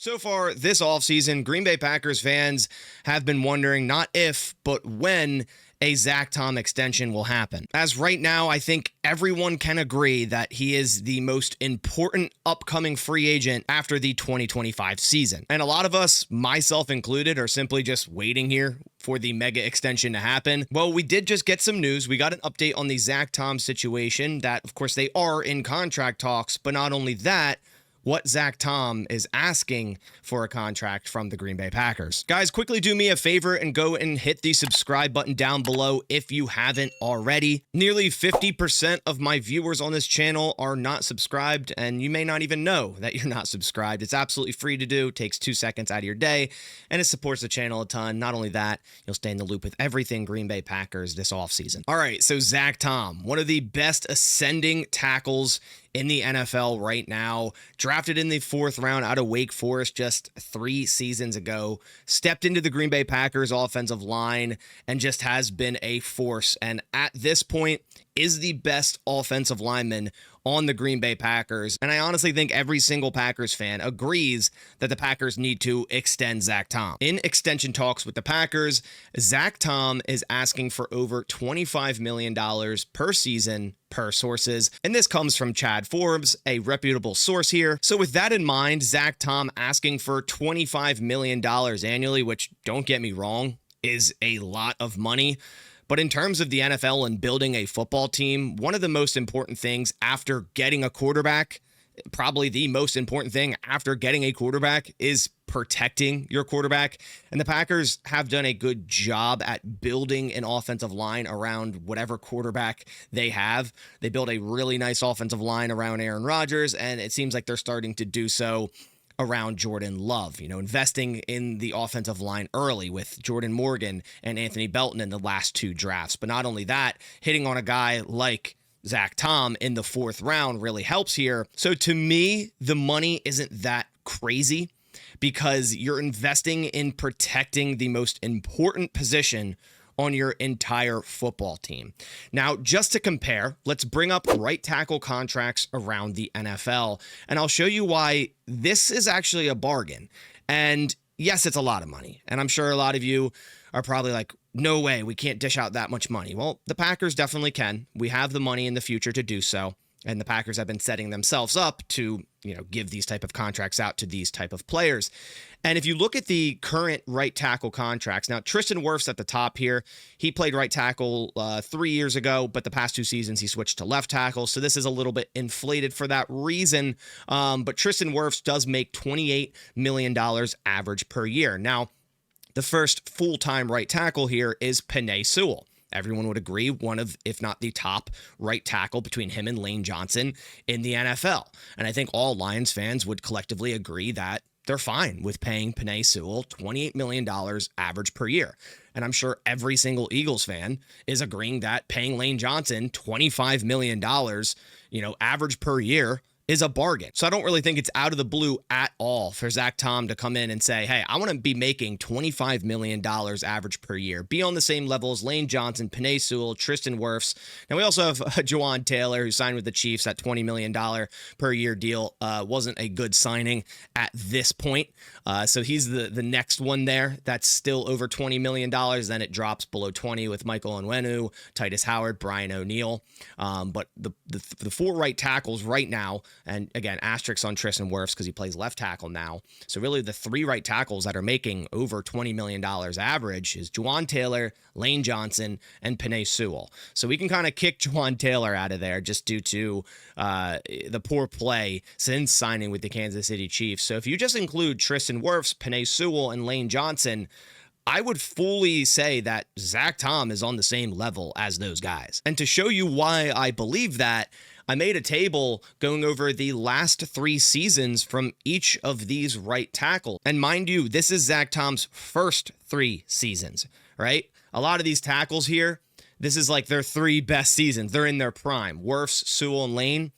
So far this offseason, Green Bay Packers fans have been wondering not if, but when a Zack Tom extension will happen. As right now, I think everyone can agree that he is the most important upcoming free agent after the 2025 season. And a lot of us, myself included, are simply just waiting here for the mega extension to happen. Well, we did just get some news. We got an update on the Zack Tom situation that, of course, they are in contract talks, but not only that, what Zack Tom is asking for a contract from the Green Bay Packers. Guys, quickly do me a favor and go and hit the subscribe button down below if you haven't already. Nearly 50% of my viewers on this channel are not subscribed, and you may not even know that you're not subscribed. It's absolutely free to do, takes 2 seconds out of your day, and it supports the channel a ton. Not only that, you'll stay in the loop with everything Green Bay Packers this offseason. All right, so Zack Tom, one of the best ascending tackles in the NFL right now, drafted in the 4th round out of Wake Forest just 3 seasons ago, stepped into the Green Bay Packers offensive line and just has been a force. And at this point is the best offensive lineman on the Green Bay Packers. And I honestly think every single Packers fan agrees that the Packers need to extend Zack Tom. In extension talks with the Packers, Zack Tom is asking for over $25 million per season per sources. And this comes from Chad Forbes, a reputable source here. So with that in mind, Zack Tom asking for $25 million annually, which, don't get me wrong, is a lot of money. But in terms of the NFL and building a football team, one of the most important things after getting a quarterback, probably the most important thing after getting a quarterback, is protecting your quarterback. And the Packers have done a good job at building an offensive line around whatever quarterback they have. They built a really nice offensive line around Aaron Rodgers, and it seems like they're starting to do so around Jordan Love, investing in the offensive line early with Jordan Morgan and Anthony Belton in the last 2 drafts. But not only that, hitting on a guy like Zack Tom in the 4th round really helps here. So to me, the money isn't that crazy because you're investing in protecting the most important position on your entire football team. Now, just to compare, let's bring up right tackle contracts around the NFL, and I'll show you why this is actually a bargain. And yes, it's a lot of money, and I'm sure a lot of you are probably like, no way, we can't dish out that much money. Well, the Packers definitely can. We have the money in the future to do so, and the Packers have been setting themselves up to, give these type of contracts out to these type of players. And if you look at the current right tackle contracts, now Tristan Wirfs at the top here, he played right tackle 3 years ago, but the past 2 seasons he switched to left tackle. So this is a little bit inflated for that reason. But Tristan Wirfs does make $28 million average per year. Now, the first full-time right tackle here is Penei Sewell. Everyone would agree, one of, if not the top right tackle between him and Lane Johnson in the NFL. And I think all Lions fans would collectively agree that they're fine with paying Penei Sewell $28 million average per year. And I'm sure every single Eagles fan is agreeing that paying Lane Johnson $25 million, average per year is a bargain. So I don't really think it's out of the blue at all for Zack Tom to come in and say, hey, I want to be making $25 million average per year, be on the same level as Lane Johnson, Penei Sewell, Tristan Wirfs. And we also have Juwan Taylor, who signed with the Chiefs at $20 million per year deal. Wasn't a good signing at this point. So he's the next one there that's still over $20 million. Then it drops below 20 with Michael Onwenu, Titus Howard, Brian O'Neill. But the 4 right tackles right now, and again, asterisks on Tristan Wirfs because he plays left tackle now. So really the 3 right tackles that are making over $20 million average is Juwan Taylor, Lane Johnson, and Penei Sewell. So we can kind of kick Juwan Taylor out of there just due to the poor play since signing with the Kansas City Chiefs. So if you just include Tristan Wirfs, Penei Sewell, and Lane Johnson, I would fully say that Zack Tom is on the same level as those guys. And to show you why I believe that, I made a table going over the last 3 seasons from each of these right tackles. And mind you, this is Zack Tom's first 3 seasons, right? A lot of these tackles here, this is like their 3 best seasons. They're in their prime. Wirfs, Sewell, and Lane,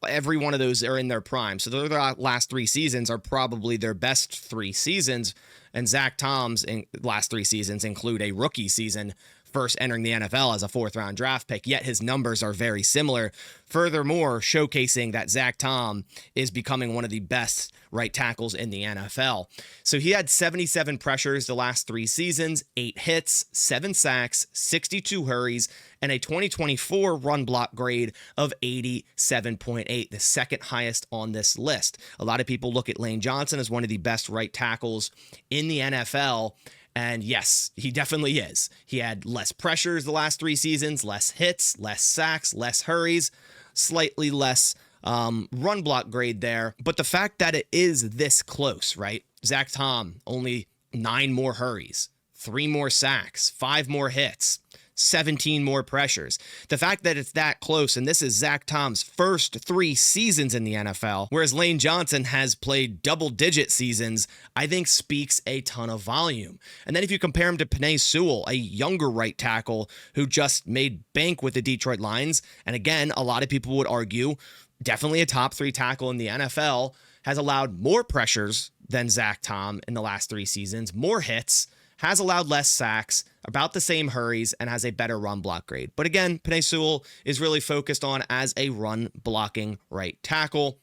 every one of those are in their prime. So their last 3 seasons are probably their best 3 seasons. And Zack Tom's last 3 seasons include a rookie season first entering the NFL as a fourth-round draft pick, yet his numbers are very similar. Furthermore, showcasing that Zack Tom is becoming one of the best right tackles in the NFL. So he had 77 pressures the last 3 seasons, 8 hits, 7 sacks, 62 hurries, and a 2024 run block grade of 87.8, the second highest on this list. A lot of people look at Lane Johnson as one of the best right tackles in the NFL. And yes, he definitely is. He had less pressures the last 3 seasons, less hits, less sacks, less hurries, slightly less run block grade there. But the fact that it is this close, right? Zack Tom, only 9 more hurries, 3 more sacks, 5 more hits, 17 more pressures. The fact that it's that close, and this is Zack Tom's first 3 seasons in the NFL, whereas Lane Johnson has played double-digit seasons, I think speaks a ton of volume. And then if you compare him to Penei Sewell, a younger right tackle who just made bank with the Detroit Lions, and again, a lot of people would argue, definitely a top 3 tackle in the NFL, has allowed more pressures than Zack Tom in the last 3 seasons, more hits, has allowed less sacks, about the same hurries, and has a better run block grade. But again, Penei Sewell is really focused on as a run blocking right tackle,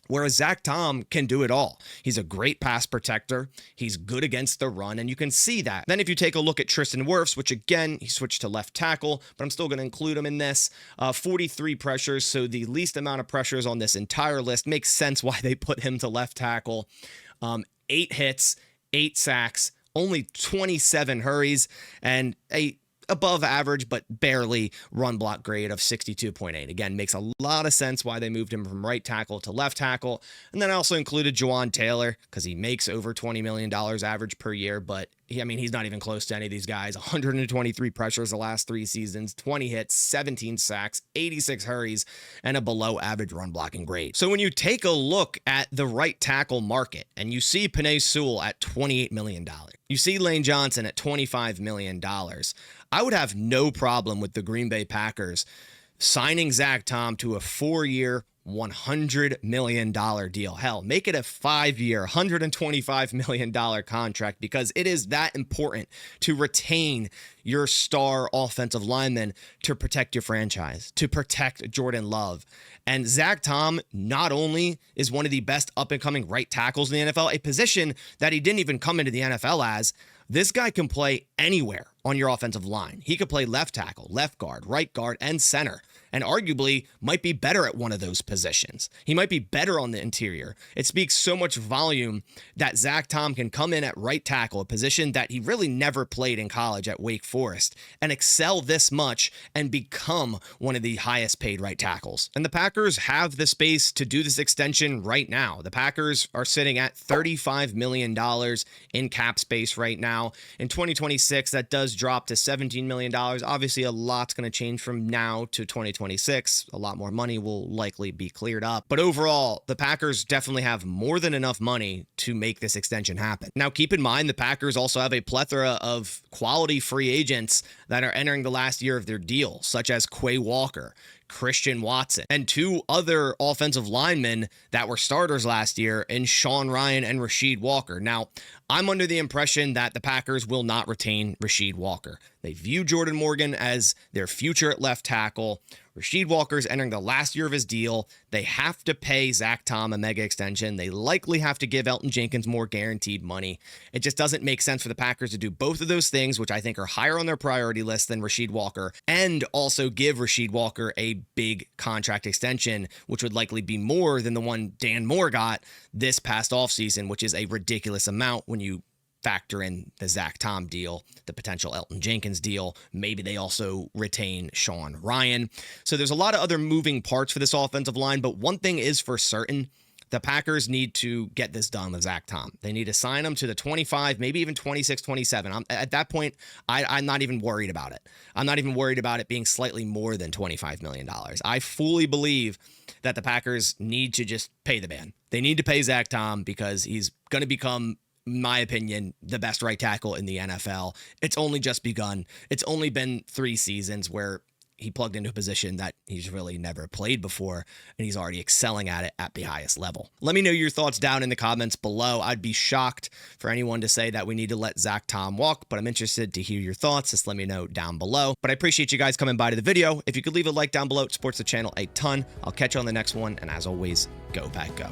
whereas Zack Tom can do it all. He's a great pass protector. He's good against the run, and you can see that. Then if you take a look at Tristan Wirfs, which again, he switched to left tackle, but I'm still going to include him in this, 43 pressures, so the least amount of pressures on this entire list. Makes sense why they put him to left tackle. 8 hits, 8 sacks, only 27 hurries, and a above average, but barely run block grade of 62.8. Again, makes a lot of sense why they moved him from right tackle to left tackle. And then I also included Juwan Taylor because he makes over $20 million average per year, but he's not even close to any of these guys. 123 pressures the last 3 seasons, 20 hits, 17 sacks, 86 hurries, and a below average run blocking grade. So when you take a look at the right tackle market and you see Penei Sewell at $28 million, you see Lane Johnson at $25 million, I would have no problem with the Green Bay Packers signing Zack Tom to a 4-year, $100 million deal. Hell, make it a 5-year, $125 million contract, because it is that important to retain your star offensive lineman, to protect your franchise, to protect Jordan Love. And Zack Tom not only is one of the best up-and-coming right tackles in the NFL, a position that he didn't even come into the NFL as, this guy can play anywhere on your offensive line. He could play left tackle, left guard, right guard, and center, and arguably might be better at one of those positions. He might be better on the interior. It speaks so much volume that Zack Tom can come in at right tackle, a position that he really never played in college at Wake Forest, and excel this much and become one of the highest paid right tackles. And the Packers have the space to do this extension right now. The Packers are sitting at $35 million in cap space right now. In 2026, that does drop to $17 million. Obviously, a lot's going to change from now to 2026. A lot more money will likely be cleared up. But overall, the Packers definitely have more than enough money to make this extension happen. Now, keep in mind, the Packers also have a plethora of quality free agents that are entering the last year of their deal, such as Quay Walker, Christian Watson, and 2 other offensive linemen that were starters last year in Sean Ryan and Rasheed Walker. Now, I'm under the impression that the Packers will not retain Rasheed Walker. They view Jordan Morgan as their future at left tackle. Rasheed Walker's entering the last year of his deal. They have to pay Zack Tom a mega extension. They likely have to give Elton Jenkins more guaranteed money. It just doesn't make sense for the Packers to do both of those things, which I think are higher on their priority list than Rasheed Walker, and also give Rasheed Walker a big contract extension, which would likely be more than the one Dan Moore got this past offseason, which is a ridiculous amount when you factor in the Zack Tom deal, the potential Elton Jenkins deal. Maybe they also retain Sean Ryan. So there's a lot of other moving parts for this offensive line, but one thing is for certain, the Packers need to get this done with Zack Tom. They need to sign him to the 25, maybe even 26, 27. At that point, I'm not even worried about it. I'm not even worried about it being slightly more than $25 million. I fully believe that the Packers need to just pay the man. They need to pay Zack Tom because he's going to become, in my opinion, the best right tackle in the NFL. It's only just begun. It's only been 3 seasons where he plugged into a position that he's really never played before, and he's already excelling at it at the highest level. Let me know your thoughts down in the comments below. I'd be shocked for anyone to say that we need to let Zack Tom walk, but I'm interested to hear your thoughts. Just let me know down below. But I appreciate you guys coming by to the video. If you could leave a like down below, it supports the channel a ton. I'll catch you on the next one, and as always, go Pack Go.